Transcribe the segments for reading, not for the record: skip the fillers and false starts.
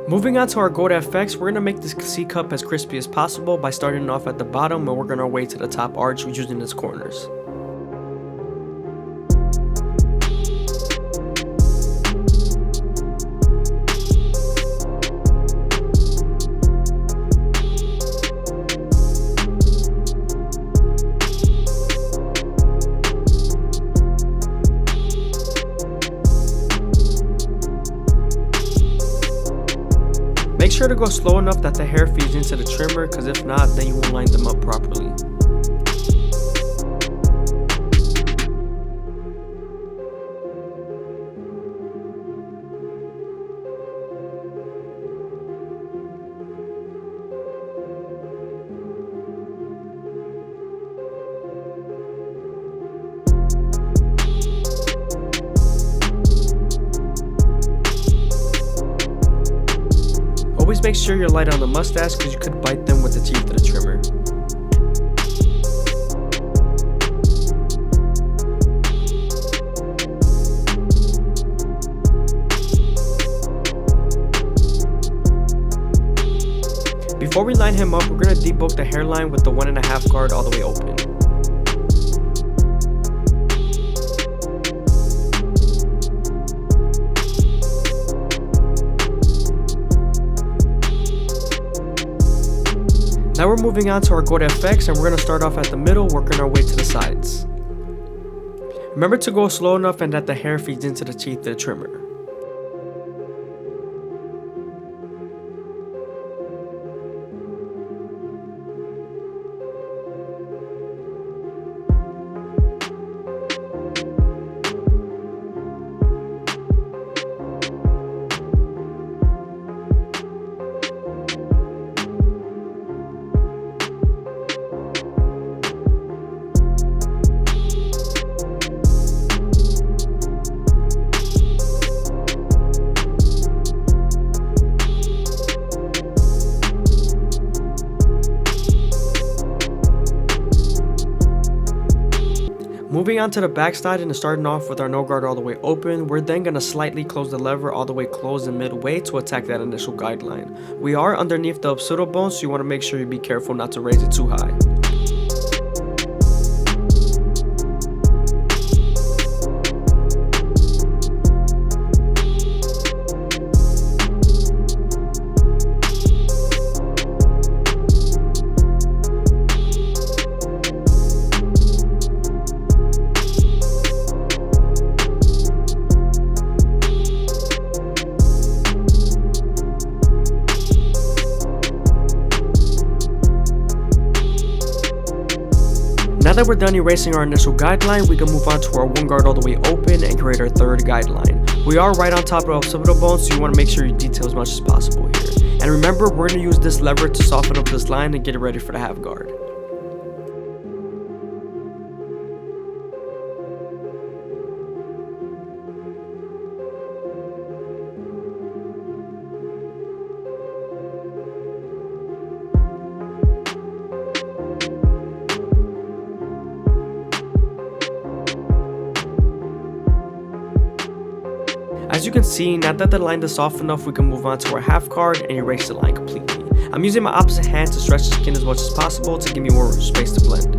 Moving on to our gold FX, we're going to make this C cup as crispy as possible by starting off at the bottom and working our way to the top arch using its corners. Make sure to go slow enough that the hair feeds into the trimmer, because if not, then you won't line them up properly. Always make sure you're light on the mustache because you could bite them with the teeth of the trimmer. Before we line him up, we're going to debulk the hairline with the 1.5 guard all the way open. Now we're moving on to our gold FX, and we're going to start off at the middle, working our way to the sides. Remember to go slow enough and that the hair feeds into the teeth of the trimmer. Moving on to the back side and starting off with our no guard all the way open, we're then going to slightly close the lever all the way closed and midway to attack that initial guideline. We are underneath the occipital bone, so you want to make sure you be careful not to raise it too high. Now that we're done erasing our initial guideline, we can move on to our 1 guard all the way open and create our 3rd guideline. We are right on top of the occipital bone, so you want to make sure you detail as much as possible here. And remember, we're going to use this lever to soften up this line and get it ready for the half guard. As you can see, now that the line is soft enough, we can move on to our half guard and erase the line completely. I'm using my opposite hand to stretch the skin as much as possible to give me more space to blend.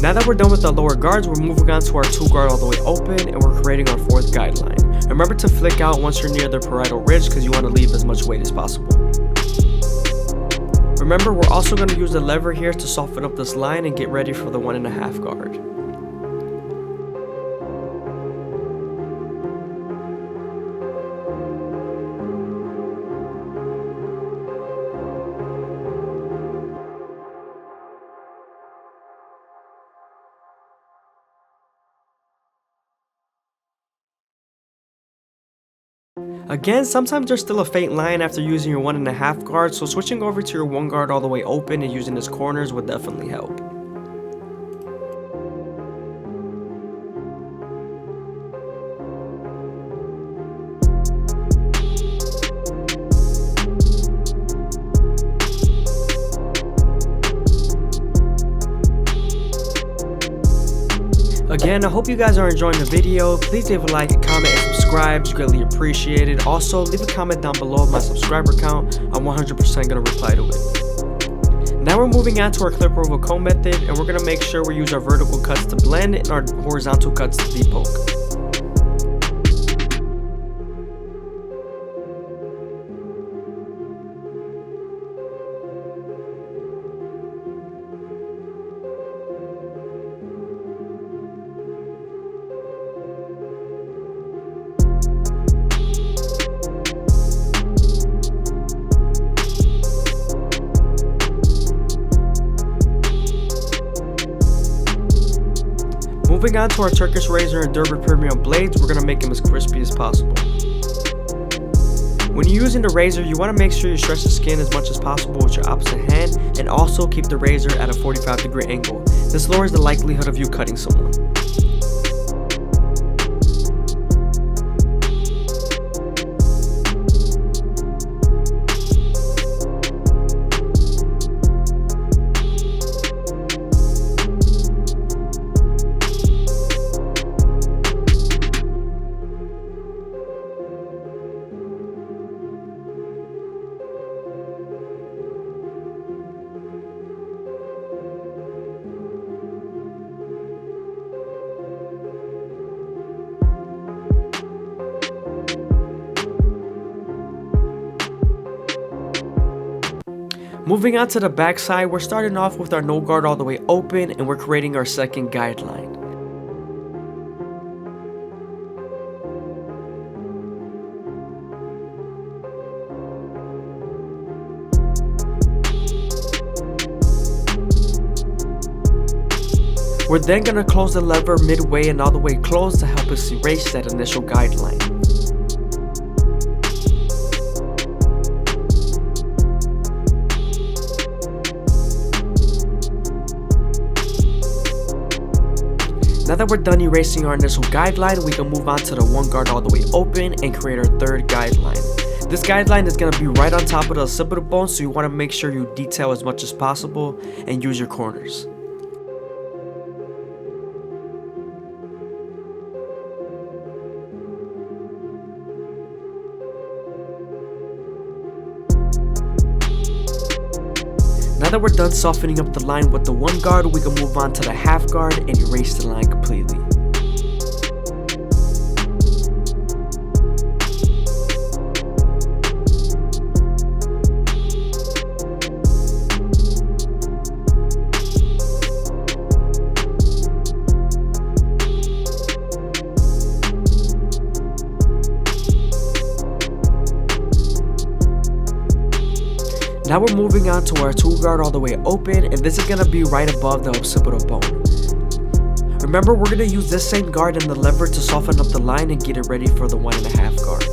Now that we're done with the lower guards, we're moving on to our 2 guard all the way open, and we're creating our 4th guideline. Remember to flick out once you're near the parietal ridge because you want to leave as much weight as possible. Remember, we're also going to use the lever here to soften up this line and get ready for the 1.5 guard. Again, sometimes there's still a faint line after using your 1.5 guard, so switching over to your 1 guard all the way open and using its corners would definitely help. Again, I hope you guys are enjoying the video. Please leave a like, a comment, and subscribe. It's greatly appreciated. Also, leave a comment down below of my subscriber count. I'm 100% going to reply to it. Now we're moving on to our clip over comb method, and we're going to make sure we use our vertical cuts to blend and our horizontal cuts to debulk. Moving on to our Turkish razor and Derby Premium blades, we're going to make them as crispy as possible. When you're using the razor, you want to make sure you stretch the skin as much as possible with your opposite hand, and also keep the razor at a 45-degree angle. This lowers the likelihood of you cutting someone. Moving on to the back side, we're starting off with our no guard all the way open, and we're creating our second guideline. We're then going to close the lever midway and all the way closed to help us erase that initial guideline. Now that we're done erasing our initial guideline, we can move on to the 1 guard all the way open and create our third guideline. This guideline is going to be right on top of the occipital bone, so you want to make sure you detail as much as possible and use your corners. Now that we're done softening up the line with the 1 guard, we can move on to the half guard and erase the line completely. Now we're moving on to our 2 guard all the way open, and this is going to be right above the occipital bone. Remember, we're going to use this same guard and the lever to soften up the line and get it ready for the 1.5 guard.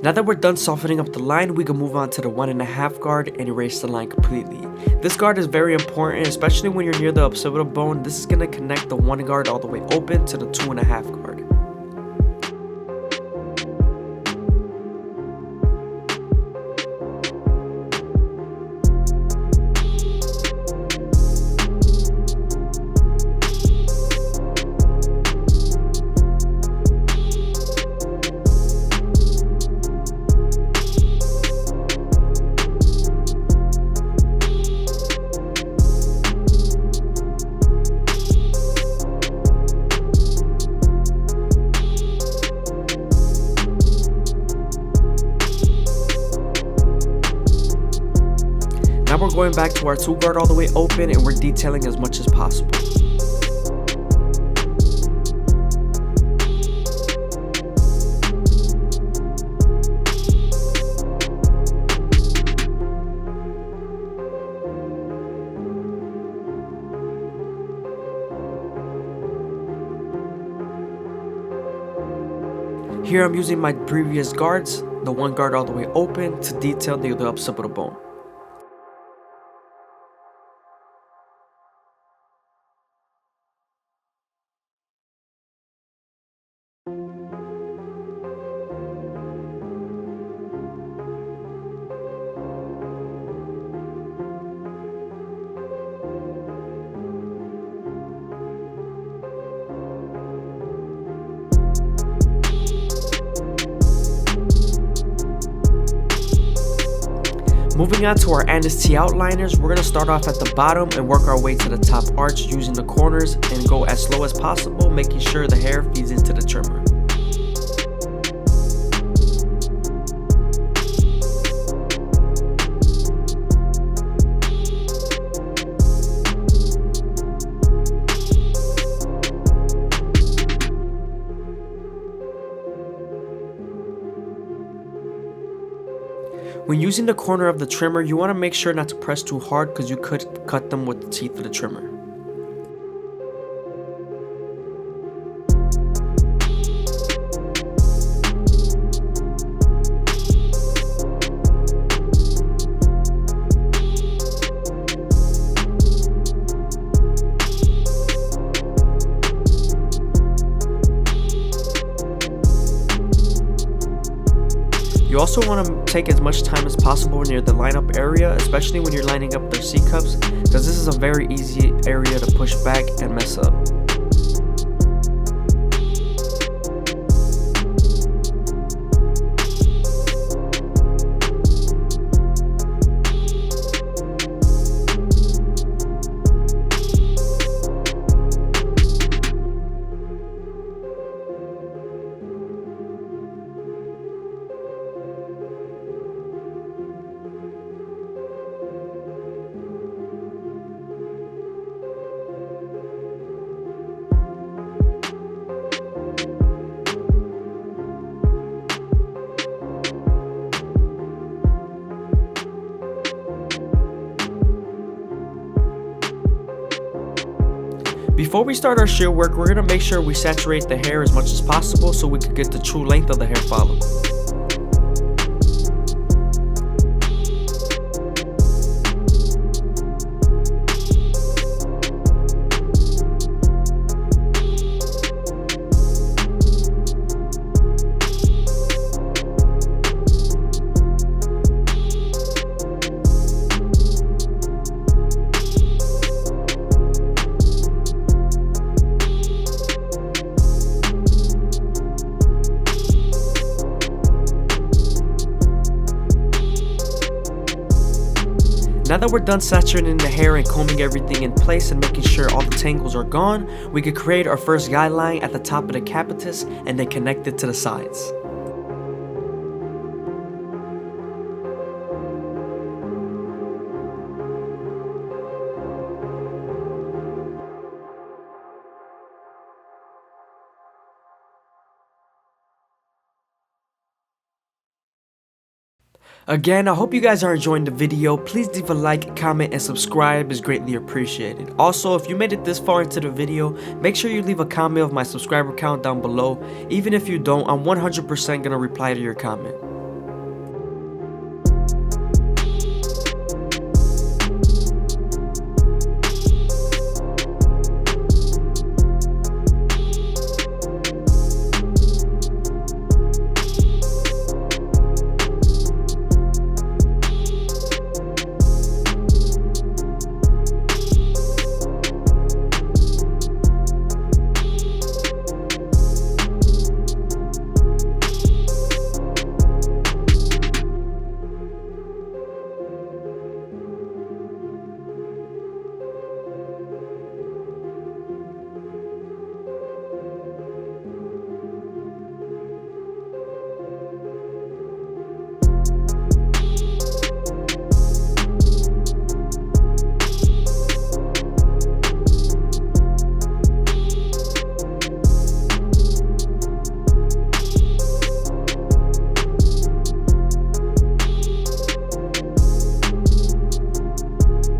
Now that we're done softening up the line, we can move on to the 1.5 guard and erase the line completely. This guard is very important, especially when you're near the occipital bone. This is going to connect the 1 guard all the way open to the 2.5 guard. Now we're going back to our 2 guard all the way open, and we're detailing as much as possible. Here I'm using my previous guards, the one guard all the way open, to detail the occipital bone. Moving on to our anus T outliners, we're going to start off at the bottom and work our way to the top arch using the corners and go as slow as possible, making sure the hair feeds into the trimmer. When using the corner of the trimmer, you want to make sure not to press too hard because you could cut them with the teeth of the trimmer. You also want to take as much time as possible near the lineup area, especially when you're lining up their C-cups, because this is a very easy area to push back and mess up. Before we start our shear work, we're going to make sure we saturate the hair as much as possible so we can get the true length of the hair follicle. Now that we're done saturating the hair and combing everything in place and making sure all the tangles are gone, we could create our first guideline at the top of the capitis and then connect it to the sides. Again, I hope you guys are enjoying the video. Please leave a like, comment, and subscribe is greatly appreciated. Also, if you made it this far into the video, make sure you leave a comment of my subscriber count down below. Even if you don't, I'm 100% gonna reply to your comment.